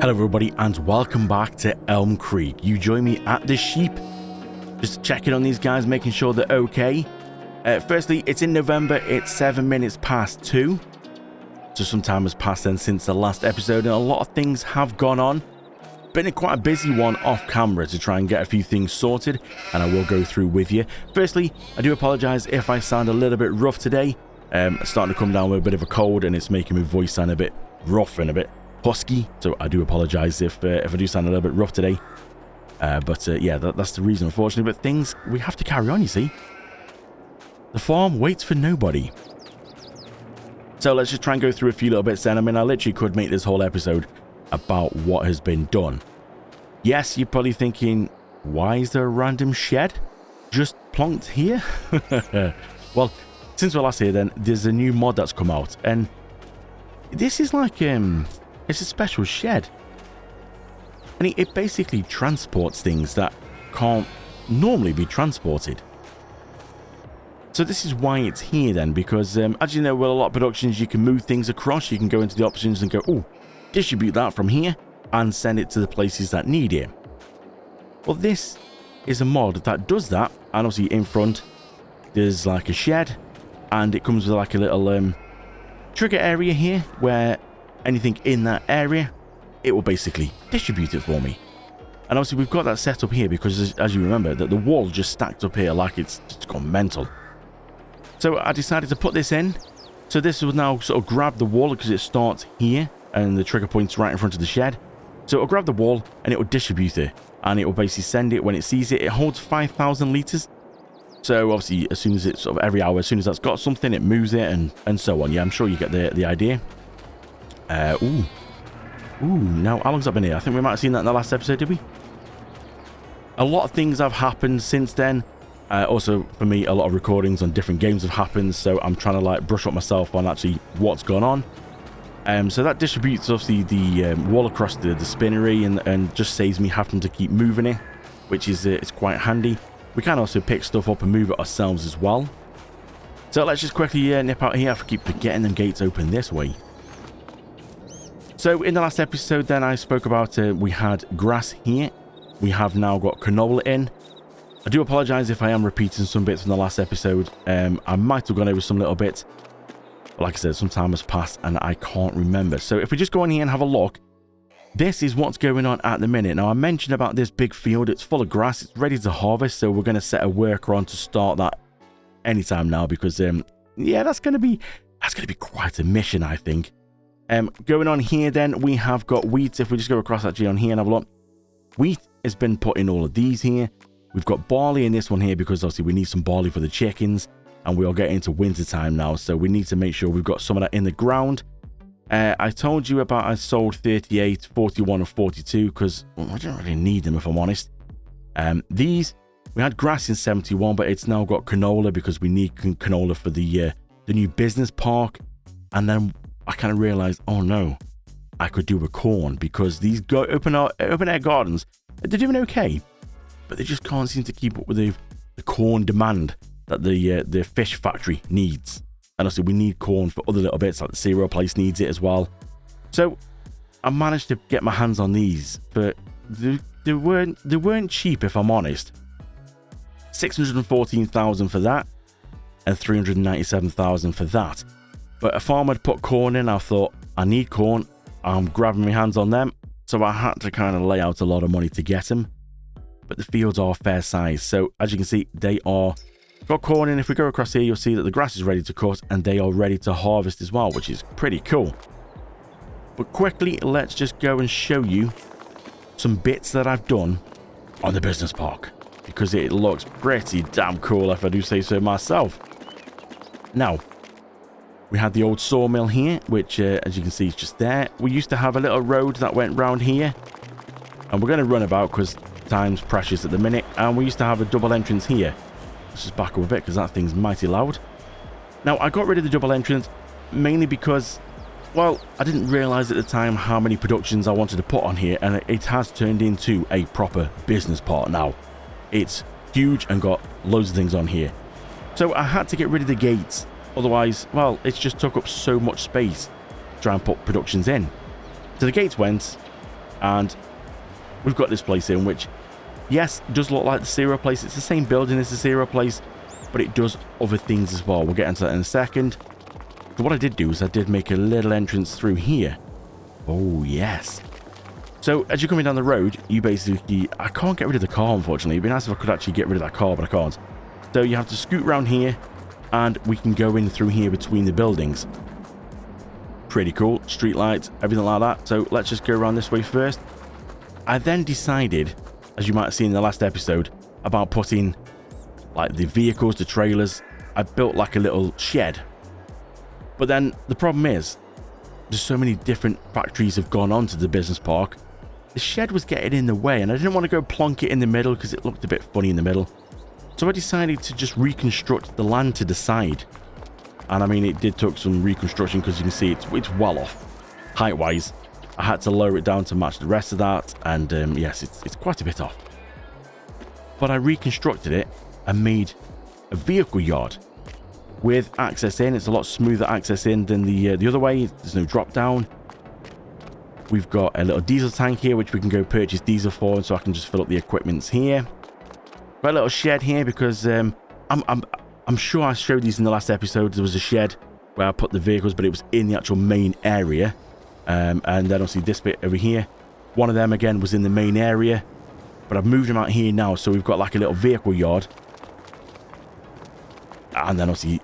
Hello everybody and welcome back to Elm Creek. You join me at the sheep, just checking on these guys, making sure they're okay. Firstly, it's in November, it's 7 minutes past 2. So some time has passed then since the last episode and a lot of things have gone on. Been quite a busy one off camera to try and get a few things sorted, and I will go through with you. Firstly, I do apologise if I sound a little bit rough today. Starting to come down with a bit of a cold and it's making my voice sound a bit rough and a bit husky, so I do apologise if I do sound a little bit rough today. Yeah, that's the reason, unfortunately. But things, we have to carry on, you see. The farm waits for nobody. So let's just try and go through a few little bits then. I mean, I literally could make this whole episode about what has been done. Yes, you're probably thinking, why is there a random shed just plonked here? Well, since we're last here then, there's a new mod that's come out, and this is like it's a special shed, and it basically transports things that can't normally be transported. So this is why it's here then, because as you know, with a lot of productions, you can move things across. You can go into the options and go, oh, distribute that from here and send it to the places that need it. Well, this is a mod that does that, and obviously in front there's like a shed, and it comes with like a little trigger area here where anything in that area, it will basically distribute it for me. And obviously we've got that set up here because, as you remember, that the wall just stacked up here like it's gone mental. So I decided to put this in. So this will now sort of grab the wall because it starts here and the trigger point's right in front of the shed. So it'll grab the wall and it will distribute it, and it will basically send it when it sees it. It holds 5,000 litres. So obviously as soon as it's sort of every hour, as soon as that's got something, it moves it and so on. Yeah, I'm sure you get the idea. Now how long's that been here? I think we might have seen that in the last episode, did we? A lot of things have happened since then. Also for me, a lot of recordings on different games have happened, so I'm trying to like brush up myself on actually what's gone on. So that distributes obviously the wall across the spinnery and just saves me having to keep moving it, which is it's quite handy. We can also pick stuff up and move it ourselves as well. So let's just quickly nip out here. I keep forgetting them gates open this way. So in the last episode then, I spoke about we had grass here. We have now got canola in. I do apologise if I am repeating some bits from the last episode. I might have gone over some little bits. But like I said, some time has passed and I can't remember. So if we just go in here and have a look, this is what's going on at the minute. Now, I mentioned about this big field. It's full of grass. It's ready to harvest. So we're going to set a worker on to start that anytime now because, yeah, that's going to be quite a mission, I think. Going on here then, we have got wheat. If we just go across actually on here and have a look, wheat has been put in all of these here. We've got barley in this one here because obviously we need some barley for the chickens, and we are getting into winter time now, so we need to make sure we've got some of that in the ground. I told you about I sold 38, 41 and 42 because I don't really need them, if I'm honest. These, we had grass in 71, but it's now got canola because we need canola for the new business park. And then I kind of realized, oh no, I could do a corn because these open air gardens, they're doing okay, but they just can't seem to keep up with the corn demand that the fish factory needs. And also we need corn for other little bits, like the cereal place needs it as well. So I managed to get my hands on these, but they weren't cheap, if I'm honest. 614,000 for that and 397,000 for that. But a farmer had put corn in. I thought, I need corn. I'm grabbing my hands on them. So I had to kind of lay out a lot of money to get them. But the fields are fair size. So as you can see, they are got corn in. If we go across here, you'll see that the grass is ready to cut and they are ready to harvest as well, which is pretty cool. But quickly, let's just go and show you some bits that I've done on the business park, because it looks pretty damn cool, if I do say so myself. Now, we had the old sawmill here, which as you can see is just there. We used to have a little road that went round here, and we're going to run about because time's precious at the minute. And we used to have a double entrance here. Let's just back up a bit because that thing's mighty loud. Now, I got rid of the double entrance mainly because, well, I didn't realize at the time how many productions I wanted to put on here, and it has turned into a proper business park now. It's huge and got loads of things on here. So I had to get rid of the gates. Otherwise, well, it's just took up so much space to try and put productions in. So the gates went, and we've got this place in, which, yes, does look like the cereal place. It's the same building as the cereal place, but it does other things as well. We'll get into that in a second. But what I did do is I did make a little entrance through here. Oh, yes. So, as you're coming down the road, you basically... I can't get rid of the car, unfortunately. It'd be nice if I could actually get rid of that car, but I can't. So, you have to scoot around here, and we can go in through here between the buildings. Pretty cool. Street lights, everything like that. So, let's just go around this way first. I then decided, as you might have seen in the last episode, about putting, like, the vehicles, the trailers. I built, like, a little shed. But then, the problem is, there's so many different factories have gone onto the business park. The shed was getting in the way, and I didn't want to go plonk it in the middle because it looked a bit funny in the middle. So I decided to just reconstruct the land to the side. And I mean, it did took some reconstruction because you can see it's well off height-wise. I had to lower it down to match the rest of that, and yes, it's quite a bit off. But I reconstructed it and made a vehicle yard with access in. It's a lot smoother access in than the other way. There's no drop down. We've got a little diesel tank here, which we can go purchase diesel for, so I can just fill up the equipments here. Got a little shed here because I'm sure I showed these in the last episode. There was a shed where I put the vehicles, but it was in the actual main area. And then obviously this bit over here, one of them again was in the main area, but I've moved them out here now, so we've got like a little vehicle yard. And then obviously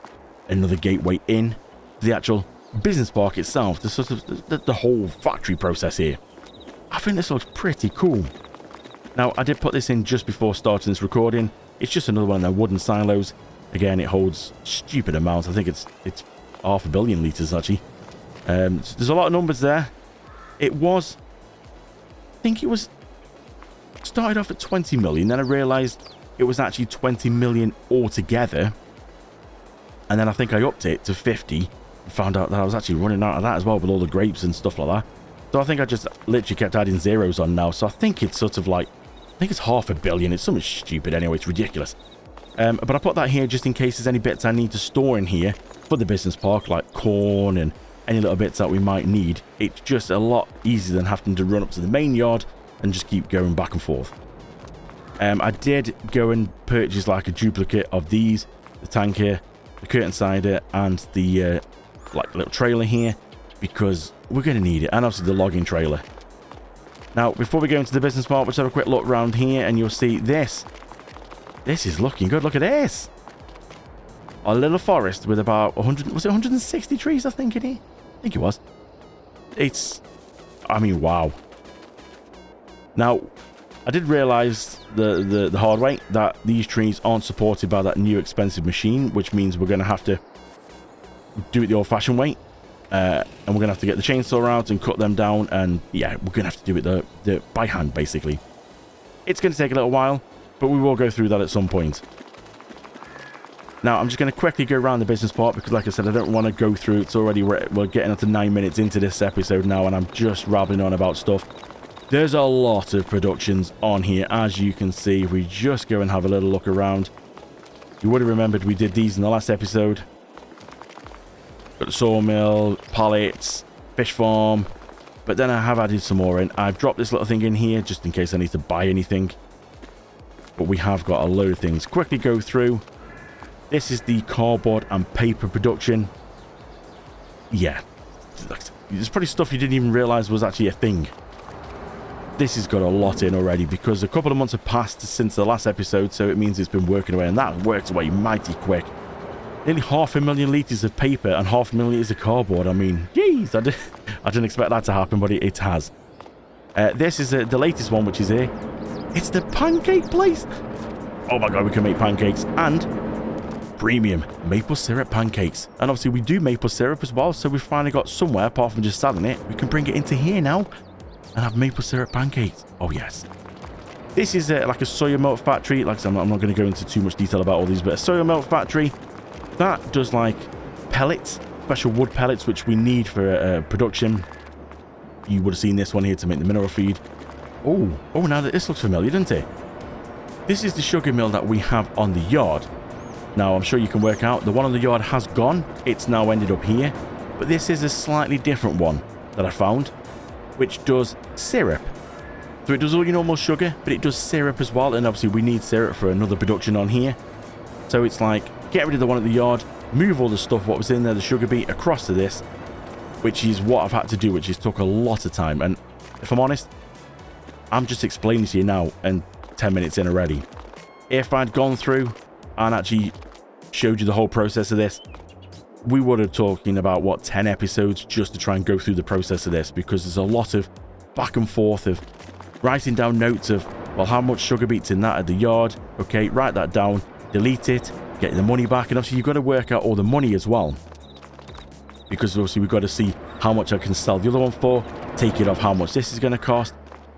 another gateway in the actual business park itself, the sort of the whole factory process here. I think this looks pretty cool. Now, I did put this in just before starting this recording. It's just another one of their wooden silos. Again, it holds stupid amounts. I think it's 500 million litres, actually. So there's a lot of numbers there. It was... I think it was... started off at 20 million. Then I realised it was actually 20 million altogether. And then I think I upped it to 50. Found out that I was actually running out of that as well with all the grapes and stuff like that. So I think I just literally kept adding zeros on now. So I think it's sort of like... I think it's 500 million. It's something stupid anyway. It's ridiculous. But I put that here just in case there's any bits I need to store in here for the business park, like corn and any little bits that we might need. It's just a lot easier than having to run up to the main yard and just keep going back and forth. I did go and purchase like a duplicate of these, the tanker, the curtain sider, and the like little trailer here, because we're going to need it, and obviously the logging trailer. Now, before we go into the business park, let's have a quick look around here, and you'll see this. This is looking good. Look at this. A little forest with about 100... Was it 160 trees, I think, in here? I think it was. It's... I mean, wow. Now, I did realise the hard way that these trees aren't supported by that new expensive machine, which means we're going to have to do it the old-fashioned way. And we're going to have to get the chainsaw out and cut them down. And, yeah, we're going to have to do it the by hand, basically. It's going to take a little while, but we will go through that at some point. Now, I'm just going to quickly go around the business part because, like I said, I don't want to go through. It's already... We're getting up to 9 minutes into this episode now, and I'm just rambling on about stuff. There's a lot of productions on here, as you can see. If we just go and have a little look around. You would have remembered we did these in the last episode. Got the sawmill, pallets, fish farm. But then I have added some more in. I've dropped this little thing in here just in case I need to buy anything. But we have got a load of things. Quickly go through. This is the cardboard and paper production. Yeah. There's probably stuff you didn't even realise was actually a thing. This has got a lot in already because a couple of months have passed since the last episode, so it means it's been working away, and that works away mighty quick. Nearly 500,000 litres of paper and 500,000 litres of cardboard. I mean, jeez, I didn't expect that to happen, but it has. This is the latest one, which is here. It's the pancake place. Oh my god, we can make pancakes and premium maple syrup pancakes. And obviously we do maple syrup as well, so we've finally got somewhere, apart from just selling it, we can bring it into here now and have maple syrup pancakes. Oh yes. This is like a soya milk factory. Like I said, I'm not going to go into too much detail about all these, but a soya milk factory that does like pellets, special wood pellets, which we need for production. You would have seen this one here to make the mineral feed. Oh, now this looks familiar, doesn't it? This is the sugar mill that we have on the yard. Now, I'm sure you can work out the one on the yard has gone. It's now ended up here. But this is a slightly different one that I found, which does syrup. So it does all your normal sugar, but it does syrup as well. And obviously we need syrup for another production on here. So it's like, get rid of the one at the yard, move all the stuff, what was in there, the sugar beet, across to this, which is what I've had to do, which has took a lot of time. And if I'm honest, I'm just explaining to you now and 10 minutes in already. If I'd gone through and actually showed you the whole process of this, we would have talking about, what, 10 episodes just to try and go through the process of this, because there's a lot of back and forth of writing down notes of, well, how much sugar beets in that at the yard. Okay, write that down, delete it, get the money back. And obviously you've got to work out all the money as well, because obviously we've got to see how much I can sell the other one for, take it off how much this is going to cost.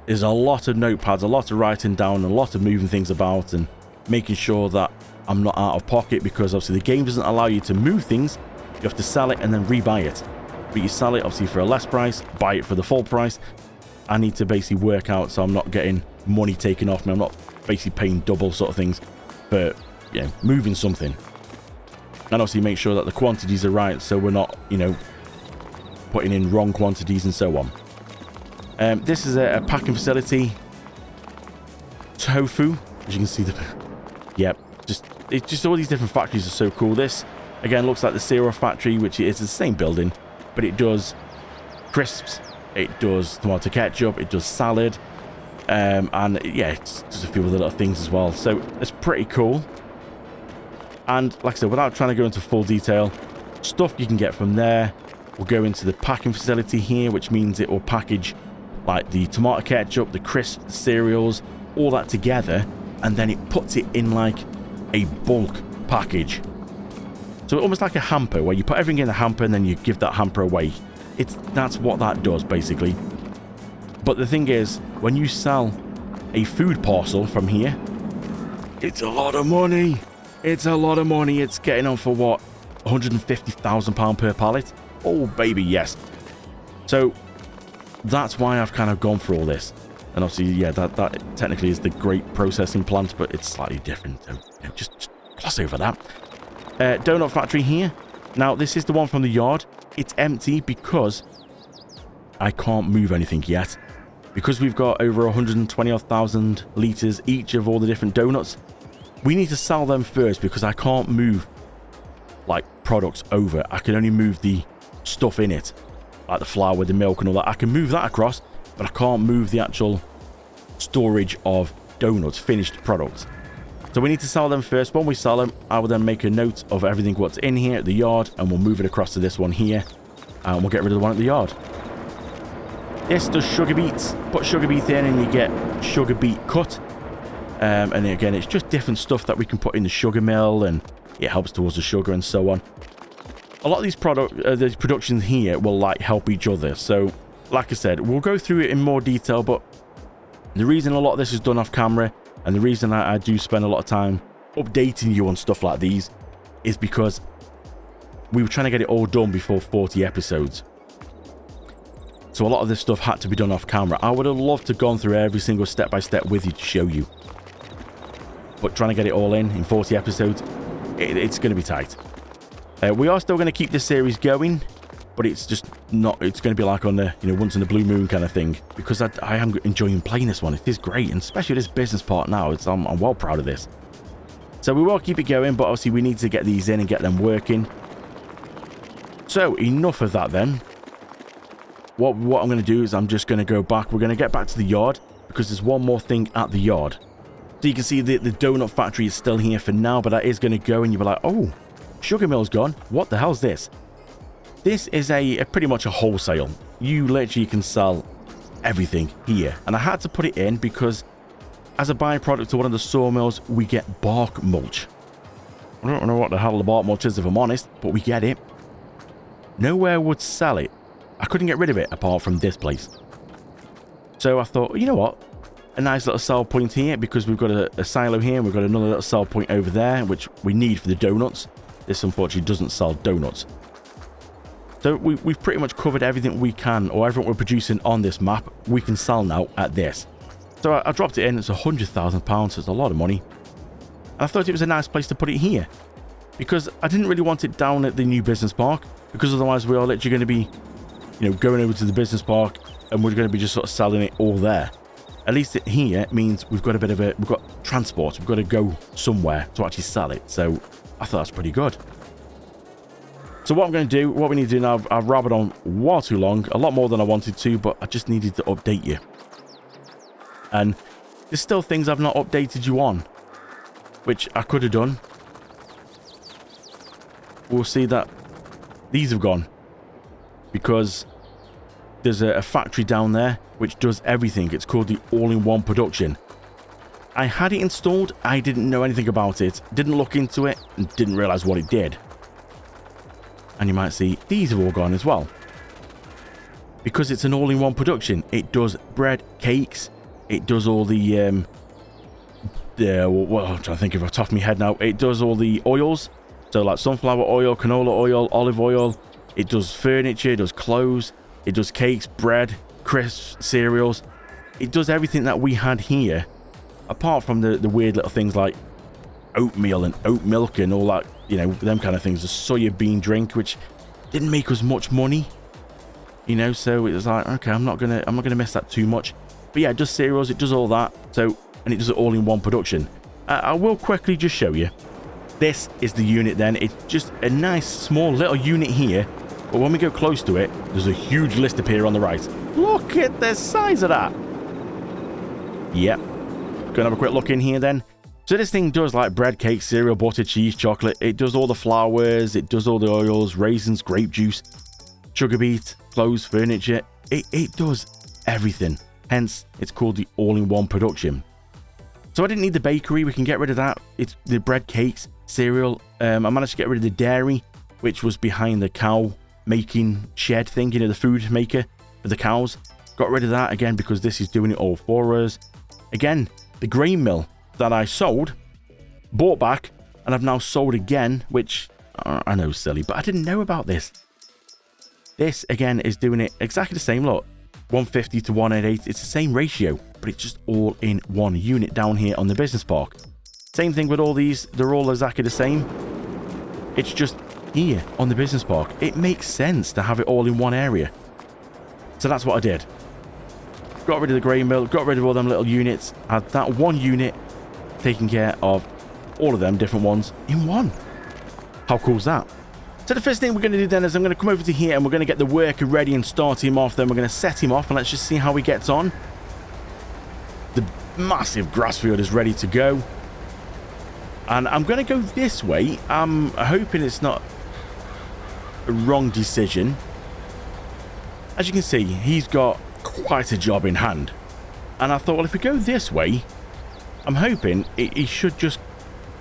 There's a lot of notepads, a lot of writing down, a lot of moving things about and making sure that I'm not out of pocket, because obviously the game doesn't allow you to move things. You have to sell it and then rebuy it. But you sell it obviously for a less price, buy it for the full price. I need to basically work out so I'm not getting money taken off me. I'm not basically paying double sort of things for, yeah, moving something. And obviously make sure that the quantities are right, so we're not, you know, putting in wrong quantities and so on. This is a packing facility. Tofu, as you can see. Yep, it's just all these different factories are so cool. This again looks like the cereal factory, which is the same building, but it does crisps, it does tomato ketchup, it does salad, and yeah, it's just a few other little things as well. So it's pretty cool. And like I said, without trying to go into full detail, stuff you can get from there will go into the packing facility here, which means it will package like the tomato ketchup, the crisps, the cereals, all that together, and then it puts it in like a bulk package. So almost like a hamper, where you put everything in a hamper and then you give that hamper away. That's what that does basically. But the thing is, when you sell a food parcel from here, it's a lot of money. It's a lot of money. It's getting on for what, £150,000 per pallet? Oh baby, yes. So that's why I've kind of gone for all this. And obviously, yeah, that technically is the great processing plant, but it's slightly different. So, you know, just gloss over that. Donut factory here. Now, this is the one from the yard. It's empty because I can't move anything yet. Because we've got over 120,000 litres each of all the different donuts, we need to sell them first, because I can't move like products over. I can only move the stuff in it, like the flour, the milk and all that. I can move that across, but I can't move the actual storage of donuts, finished products. So we need to sell them first. When we sell them, I will then make a note of everything what's in here at the yard, and we'll move it across to this one here, and we'll get rid of the one at the yard. This does sugar beets. Put sugar beet in and you get sugar beet cut. And again, it's just different stuff that we can put in the sugar mill, and it helps towards the sugar and so on. A lot of these productions here will like help each other. So like I said, we'll go through it in more detail, but the reason a lot of this is done off camera, and the reason I do spend a lot of time updating you on stuff like these, is because we were trying to get it all done before 40 episodes. So a lot of this stuff had to be done off camera. I would have loved to have gone through every single step by step with you to show you. But trying to get it all in 40 episodes, it's going to be tight. We are still going to keep this series going, but it's just not, it's going to be like on the, you know, once in a blue moon kind of thing, because I am enjoying playing this one. It is great, and especially this business part now, I'm well proud of this. So we will keep it going, but obviously we need to get these in and get them working. So enough of that then. What I'm going to do is I'm just going to go back. We're going to get back to the yard, because there's one more thing at the yard. So you can see the donut factory is still here for now, but that is going to go, and you'll be like, oh, sugar mill's gone. What the hell's this? This is a pretty much a wholesale. You literally can sell everything here. And I had to put it in because as a byproduct of one of the sawmills, we get bark mulch. I don't know what the hell the bark mulch is, if I'm honest, but we get it. Nowhere would sell it. I couldn't get rid of it apart from this place. So I thought, you know what? A nice little sell point here, because we've got a silo here, and we've got another little sell point over there, which we need for the donuts. This unfortunately doesn't sell donuts. So we've pretty much covered everything we can, or everything we're producing on this map, we can sell now at this. So I dropped it in. It's £100,000, so it's a lot of money. And I thought it was a nice place to put it here, because I didn't really want it down at the new business park, because otherwise we are literally going to be, you know, going over to the business park, and we're going to be just sort of selling it all there. At least here means we've got we've got transport. We've got to go somewhere to actually sell it. So I thought that's pretty good. So what I'm going to do, what we need to do now, I've rabbited on way too long, a lot more than I wanted to, but I just needed to update you. And there's still things I've not updated you on, which I could have done. We'll see that these have gone because there's a factory down there which does everything. It's called the all-in-one production. I had it installed. I didn't know anything about it, didn't look into it, and didn't realize what it did. And you might see these have all gone as well. Because it's an all-in-one production. It does bread, cakes. It does all the well, I'm trying to think of it off the top of my head now. It does all the oils. So like sunflower oil, canola oil, olive oil. It does furniture, it does clothes. It does cakes, bread, crisps, cereals. It does everything that we had here. Apart from the weird little things like oatmeal and oat milk and all that, you know, them kind of things. The soya bean drink, which didn't make us much money, you know. So it was like, okay, I'm not gonna miss that too much. But yeah, it does cereals, it does all that. So, and it does it all in one production. I will quickly just show you. This is the unit. Then it's just a nice small little unit here. But when we go close to it, there's a huge list appear on the right. Look at the size of that. Yep. Gonna have a quick look in here then. So this thing does like bread, cake, cereal, butter, cheese, chocolate. It does all the flours. It does all the oils, raisins, grape juice, sugar beet, clothes, furniture. It does everything. Hence, it's called the all-in-one production. So I didn't need the bakery. We can get rid of that. It's the bread, cakes, cereal. I managed to get rid of the dairy, which was behind the cow making shed thing, you know, the food maker for the cows. Got rid of that again because this is doing it all for us. Again, the grain mill that I sold, bought back, and I've now sold again, which I know is silly, but I didn't know about this. This again is doing it exactly the same. Look, 150 to 188. It's the same ratio, but it's just all in one unit down here on the business park. Same thing with all these. They're all exactly the same. It's just here on the business park. It makes sense to have it all in one area. So that's what I did. Got rid of the grain mill, got rid of all them little units, had that one unit taking care of all of them different ones in one. How cool is that? So the first thing we're going to do then is I'm going to come over to here and we're going to get the worker ready and start him off. Then we're going to set him off and let's just see how he gets on. The massive grass field is ready to go. And I'm going to go this way. I'm hoping it's not a wrong decision. As you can see, he's got quite a job in hand. And I thought, well, if we go this way, I'm hoping he should just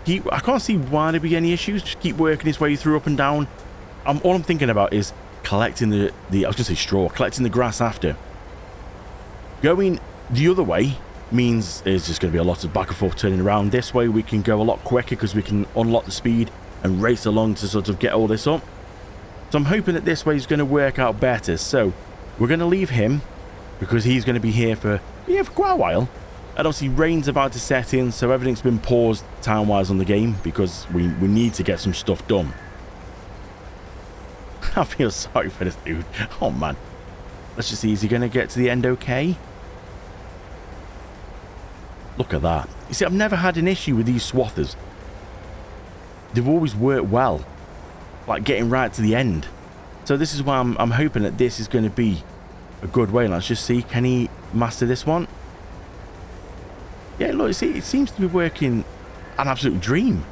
keep... I can't see why there'd be any issues. Just keep working his way through up and down. All I'm thinking about is collecting the I was going to say straw, collecting the grass after. Going the other way means there's just going to be a lot of back and forth turning around. This way we can go a lot quicker because we can unlock the speed and race along to sort of get all this up. So I'm hoping that this way is going to work out better. So we're going to leave him because he's going to be here for quite a while. And obviously rain's about to set in, so everything's been paused time-wise on the game because we need to get some stuff done. I feel sorry for this dude. Oh man. Let's just see, is he going to get to the end okay? Look at that. You see, I've never had an issue with these swathers. They've always worked well. Like getting right to the end. So this is why I'm hoping that this is going to be a good way. Let's just see, can he master this one? Yeah, look, see, it seems to be working an absolute dream.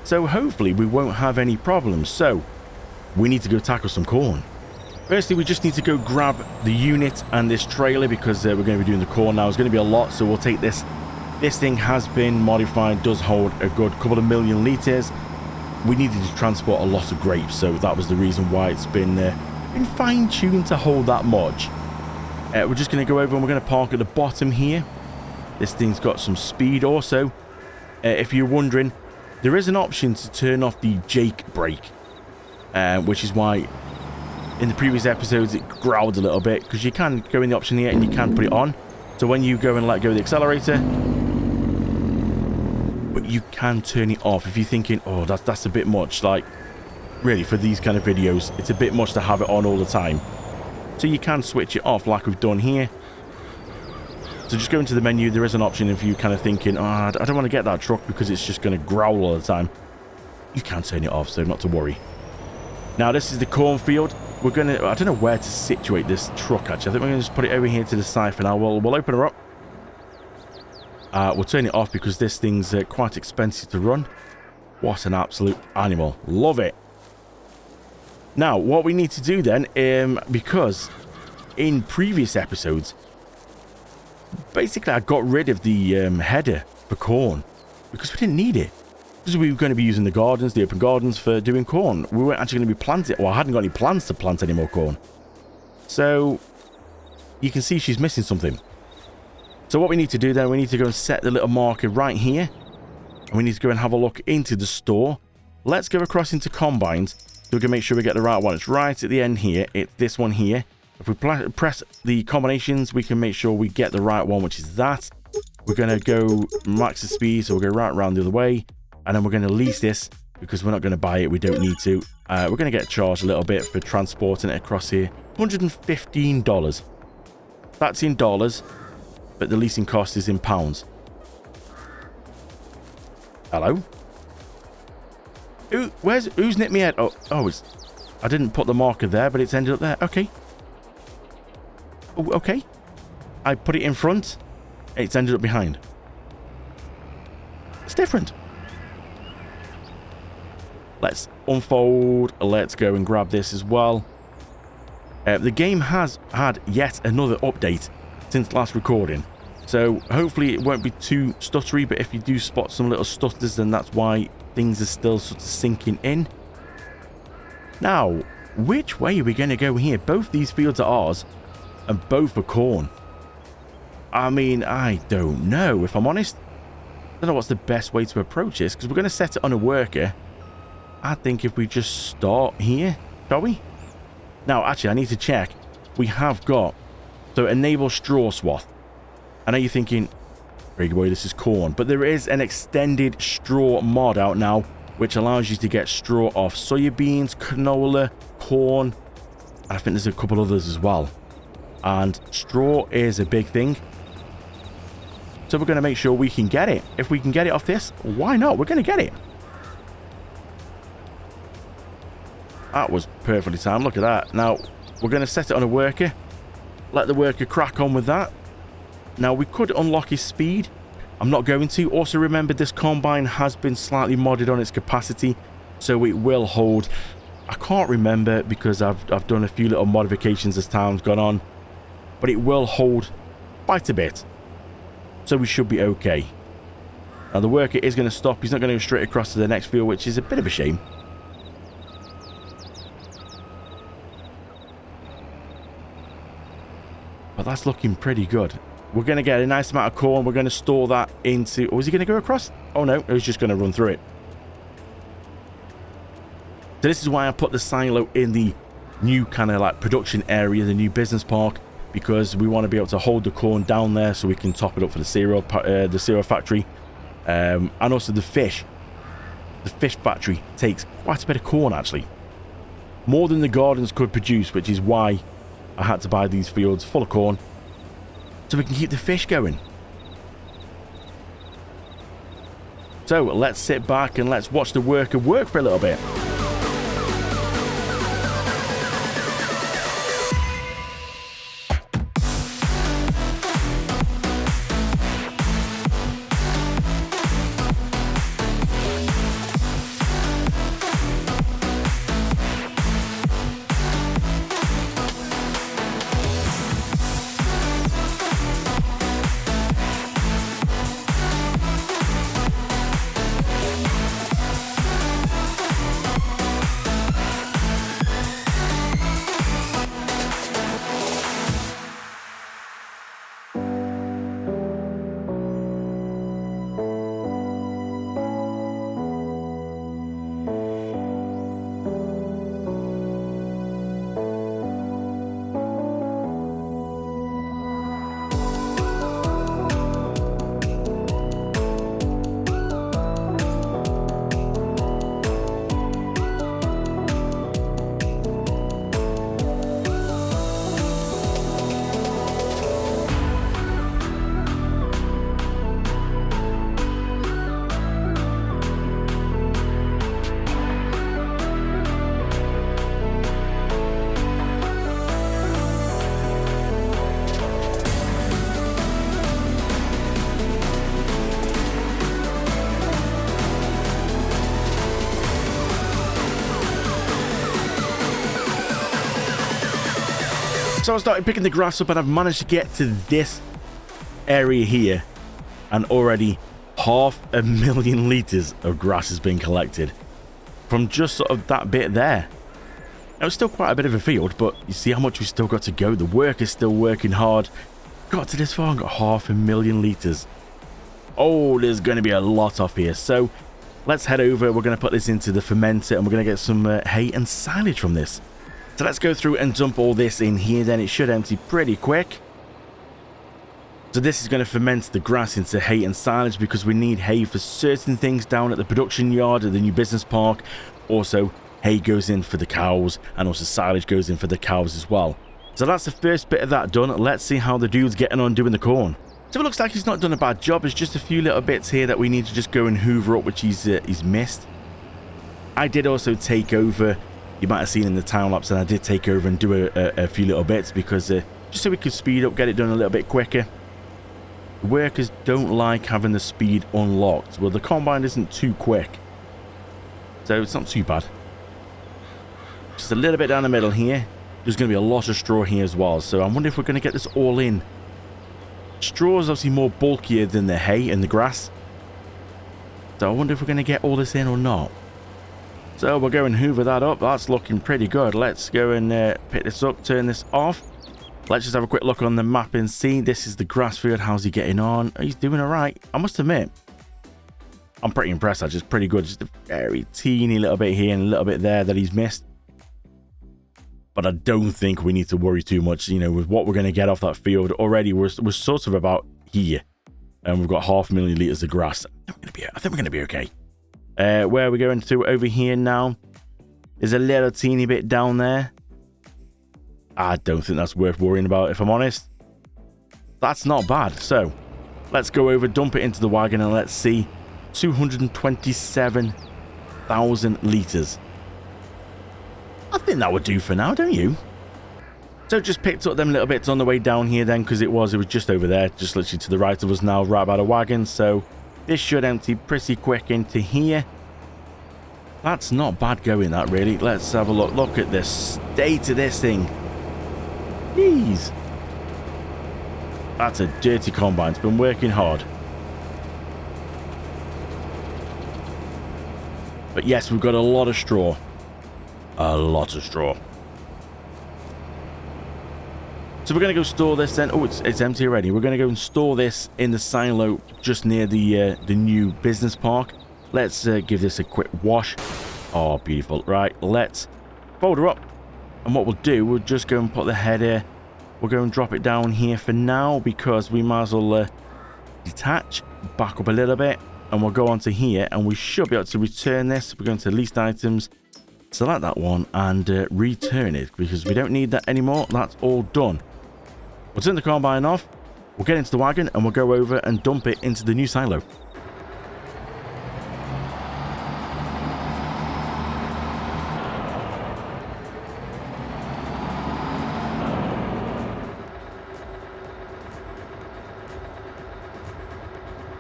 So hopefully we won't have any problems. So we need to go tackle some corn. Firstly, we just need to go grab the unit and this trailer because we're going to be doing the corn now. It's going to be a lot, so we'll take this. This thing has been modified, does hold a good couple of million litres. We needed to transport a lot of grapes, so that was the reason why it's been fine-tuned to hold that much. We're just going to go over and we're going to park at the bottom here. This thing's got some speed also. If you're wondering, there is an option to turn off the Jake brake, which is why in the previous episodes it growled a little bit, because you can go in the option here and you can put it on. So when you go and let go of the accelerator, but you can turn it off if you're thinking, oh, that's a bit much. Like, really, for these kind of videos, it's a bit much to have it on all the time. So you can switch it off like we've done here. So just go into the menu. There is an option if you kind of thinking, oh, I don't want to get that truck because it's just going to growl all the time. You can turn it off, so not to worry. Now, this is the cornfield. We're going to, I don't know where to situate this truck, actually. I think we're going to just put it over here to the side for now. We'll open her up. We'll turn it off because this thing's quite expensive to run. What an absolute animal. Love it. Now, what we need to do then, because in previous episodes, basically I got rid of the header for corn because we didn't need it. Because we were going to be using the gardens, the open gardens for doing corn. We weren't actually going to be planting, well, I hadn't got any plans to plant any more corn. So, you can see she's missing something. So what we need to do then, we need to go and set the little marker right here. And we need to go and have a look into the store. Let's go across into combines so we can make sure we get the right one. It's right at the end here. It's this one here. If we press the combinations, we can make sure we get the right one, which is that. We're going to go max the speed, so we'll go right around the other way. And then we're going to lease this because we're not going to buy it. We don't need to. We're going to get charged a little bit for transporting it across here. $115. That's in dollars, but the leasing cost is in pounds. Hello? Who's nicked me head? Oh, I didn't put the marker there, but it's ended up there. Okay. Oh, okay. I put it in front. It's ended up behind. It's different. Let's unfold. Let's go and grab this as well. The game has had yet another update since last recording. So hopefully it won't be too stuttery, but if you do spot some little stutters, then that's why things are still sort of sinking in. Now, which way are we going to go here? Both these fields are ours, and both are corn. I mean, I don't know, if I'm honest. I don't know what's the best way to approach this, because we're going to set it on a worker. I think if we just start here, shall we? Now, actually, I need to check. We have got, so enable straw swath. I know you're thinking, very boy, this is corn, but there is an extended straw mod out now, which allows you to get straw off soybeans, canola, corn. I think there's a couple others as well. And straw is a big thing. So we're going to make sure we can get it. If we can get it off this, why not? We're going to get it. That was perfectly timed. Look at that. Now, we're going to set it on a worker. Let the worker crack on with that. Now, we could unlock his speed. I'm not going to. Also, remember, this combine has been slightly modded on its capacity, so it will hold. I can't remember because I've done a few little modifications as time's gone on, but it will hold quite a bit. So we should be okay. Now, the worker is going to stop. He's not going to go straight across to the next field, which is a bit of a shame. But that's looking pretty good. We're going to get a nice amount of corn. We're going to store that into... Oh, is he going to go across? Oh, no. He's just going to run through it. So this is why I put the silo in the new kind of like production area, the new business park, because we want to be able to hold the corn down there so we can top it up for the cereal factory. And also the fish. The fish factory takes quite a bit of corn, actually. More than the gardens could produce, which is why I had to buy these fields full of corn so we can keep the fish going. So let's sit back and let's watch the worker work for a little bit. So I started picking the grass up and I've managed to get to this area here, and already 500,000 litres of grass has been collected from just sort of that bit there. Now, it's still quite a bit of a field, but you see how much we've still got to go. The workers still working hard. Got to this far and got 500,000 litres. Oh, there's going to be a lot off here. So let's head over. We're going to put this into the fermenter and we're going to get some hay and silage from this. So let's go through and dump all this in here. Then it should empty pretty quick. So this is going to ferment the grass into hay and silage because we need hay for certain things down at the production yard at the new business park. Also, hay goes in for the cows, and also silage goes in for the cows as well. So that's the first bit of that done. Let's see how the dude's getting on doing the corn. So it looks like he's not done a bad job. There's just a few little bits here that we need to just go and hoover up, which he's missed. I did also take over. You might have seen in the time lapse that I did take over and do a few little bits because just so we could speed up, get it done a little bit quicker. The workers don't like having the speed unlocked. Well, the combine isn't too quick, so it's not too bad. Just a little bit down the middle here. There's going to be a lot of straw here as well, so I wonder if we're going to get this all in. Straw is obviously more bulkier than the hay and the grass, so I wonder if we're going to get all this in or not. So we'll go and hoover that up. That's looking pretty good. Let's go and pick this up, turn this off. Let's just have a quick look on the map and see. This is the grass field. How's he getting on? He's doing all right. I must admit, I'm pretty impressed. That's just pretty good. Just a very teeny little bit here and a little bit there that he's missed. But I don't think we need to worry too much, you know, with what we're going to get off that field. Already, we're sort of about here. And we've got 500,000 litres of grass. I think we're going to be okay. Where are we going to over here now? There's a little teeny bit down there. I don't think that's worth worrying about, if I'm honest. That's not bad. So, let's go over, dump it into the wagon, and let's see. 227,000 litres. I think that would do for now, don't you? So, just picked up them little bits on the way down here then, because it was just over there, just literally to the right of us now, right by the wagon. So, this should empty pretty quick into here. That's not bad going, that, really. Let's have a look. Look at the state of this thing. Jeez. That's a dirty combine. It's been working hard. But yes, we've got a lot of straw. A lot of straw. So we're going to go store this then. Oh, it's empty already. We're going to go and store this in the silo just near the new business park. Let's give this a quick wash. Oh, beautiful. Right, let's fold her up. And what we'll do, we'll just go and put the header. We'll go and drop it down here for now because we might as well detach, back up a little bit, and we'll go onto here and we should be able to return this. We're going to list items, select that one and return it because we don't need that anymore. That's all done. We'll turn the combine off, we'll get into the wagon and we'll go over and dump it into the new silo.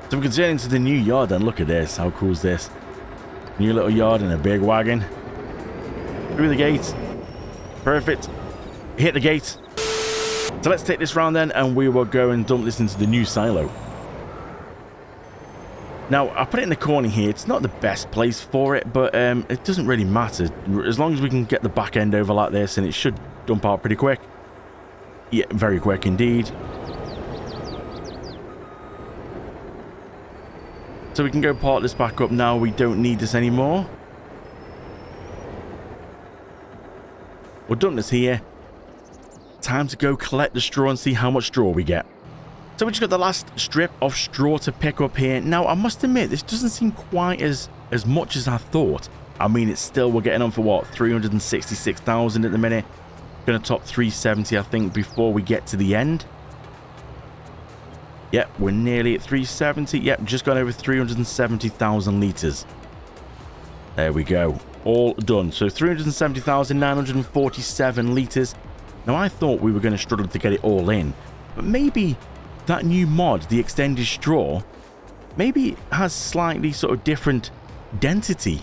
So we can turn into the new yard and look at this. How cool is this? New little yard and a big wagon. Through the gate. Perfect. Hit the gate. So let's take this round then and we will go and dump this into the new silo. Now, I put it in the corner here. It's not the best place for it, but it doesn't really matter. As long as we can get the back end over like this and it should dump out pretty quick. Yeah, very quick indeed. So we can go part this back up now. We don't need this anymore. We'll dump this here. Time to go collect the straw and see how much straw we get. So we just got the last strip of straw to pick up here. Now, I must admit, this doesn't seem quite as much as I thought. I mean, it's still, we're getting on for what? 366,000 at the minute. Going to top 370, I think, before we get to the end. Yep, we're nearly at 370. Yep, just gone over 370,000 litres. There we go. All done. So 370,947 litres. Now, I thought we were going to struggle to get it all in. But maybe that new mod, the extended straw, maybe it has slightly sort of different density.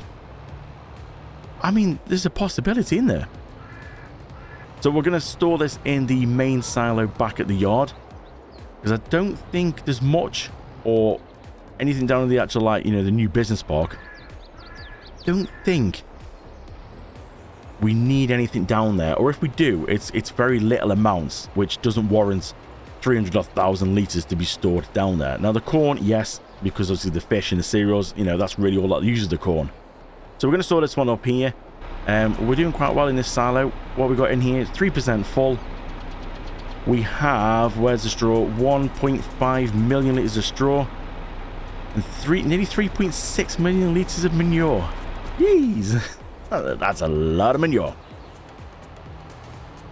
I mean, there's a possibility in there. So we're going to store this in the main silo back at the yard, because I don't think there's much or anything down in the actual, like, you know, the new business park. Don't think we need anything down there, or if we do, it's very little amounts, which doesn't warrant 300,000 liters to be stored down there. Now the corn, yes, because obviously the fish and the cereals, you know, that's really all that uses the corn. So we're going to store this one up here. We're doing quite well in this silo. What we got in here is 3% full. We have, where's the straw? 1.5 million liters of straw and nearly 3.6 million liters of manure. Jeez, that's a lot of manure.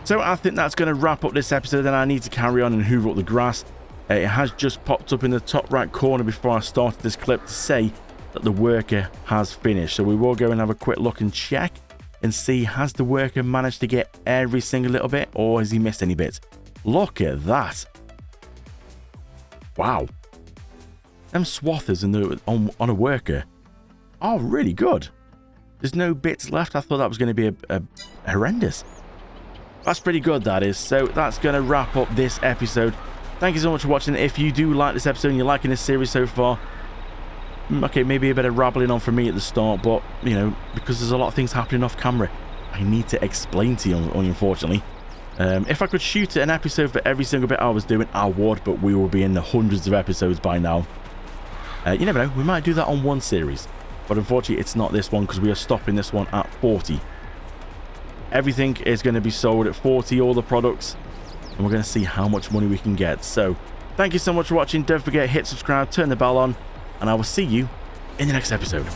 So I think that's going to wrap up this episode, and I need to carry on and hoover up the grass. It has just popped up in the top right corner before I started this clip to say that the worker has finished. So we will go and have a quick look and check and see, has the worker managed to get every single little bit, or has he missed any bits? Look at that. Wow. Them swathers on a worker are really good. There's no bits left. I thought that was going to be a horrendous. That's pretty good, that is. So that's going to wrap up this episode. Thank you so much for watching. If you do like this episode and you're liking this series so far, okay, maybe a bit of rambling on for me at the start, but, you know, because there's a lot of things happening off camera, I need to explain to you, unfortunately. If I could shoot an episode for every single bit I was doing, I would, but we will be in the hundreds of episodes by now. You never know, we might do that on one series, but unfortunately it's not this one, because we are stopping this one at 40. Everything is going to be sold at 40, all the products, and we're going to see how much money we can get. So thank you so much for watching. Don't forget, hit subscribe, turn the bell on, and I will see you in the next episode.